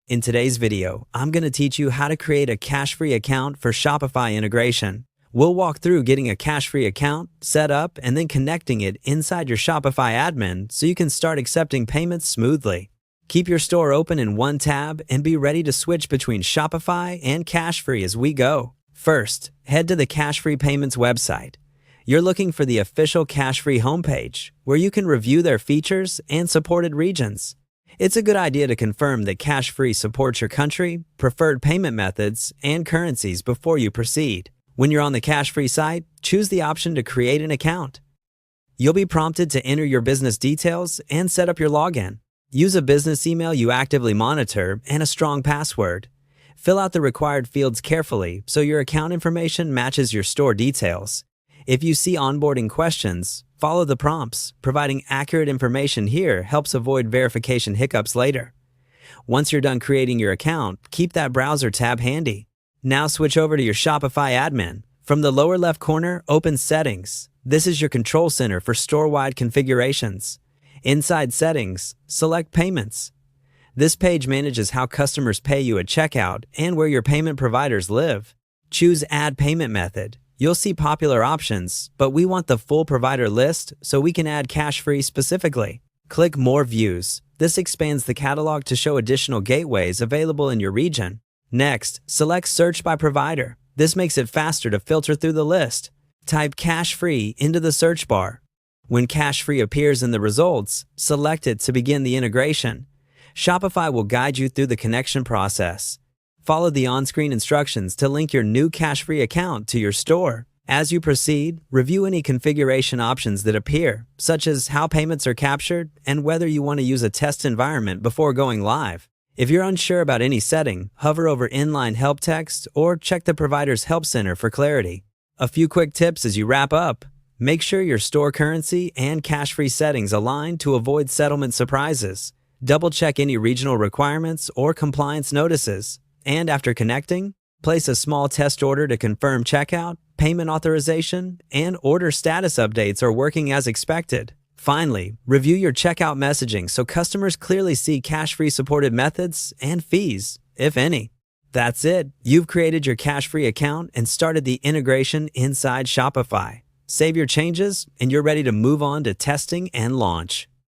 In today's video, I'm going to teach you how to create a Cashfree account for Shopify integration. We'll walk through getting a Cashfree account set up and then connecting it inside your Shopify admin so you can start accepting payments smoothly. Keep your store open in one tab and be ready to switch between Shopify and Cashfree as we go. First, head to the Cashfree Payments website. You're looking for the official Cashfree homepage, where you can review their features and supported regions. It's a good idea to confirm that Cashfree supports your country, preferred payment methods, and currencies before you proceed. When you're on the Cashfree site, choose the option to create an account. You'll be prompted to enter your business details and set up your login. Use a business email you actively monitor and a strong password. Fill out the required fields carefully so your account information matches your store details. If you see onboarding questions, follow the prompts. Providing accurate information here helps avoid verification hiccups later. Once you're done creating your account, keep that browser tab handy. Now switch over to your Shopify admin. From the lower left corner, open Settings. This is your control center for store-wide configurations. Inside Settings, select Payments. This page manages how customers pay you at checkout and where your payment providers live. Choose Add Payment Method. You'll see popular options, but we want the full provider list so we can add Cashfree specifically. Click More Views. This expands the catalog to show additional gateways available in your region. Next, select Search by Provider. This makes it faster to filter through the list. Type Cashfree into the search bar. When Cashfree appears in the results, select it to begin the integration. Shopify will guide you through the connection process. Follow the on-screen instructions to link your new Cashfree account to your store. As you proceed, review any configuration options that appear, such as how payments are captured and whether you want to use a test environment before going live. If you're unsure about any setting, hover over inline help text or check the provider's help center for clarity. A few quick tips as you wrap up. Make sure your store currency and Cashfree settings align to avoid settlement surprises. Double-check any regional requirements or compliance notices. And after connecting, place a small test order to confirm checkout, payment authorization, and order status updates are working as expected. Finally, review your checkout messaging so customers clearly see Cashfree supported methods and fees, if any. That's it. You've created your Cashfree account and started the integration inside Shopify. Save your changes, and you're ready to move on to testing and launch.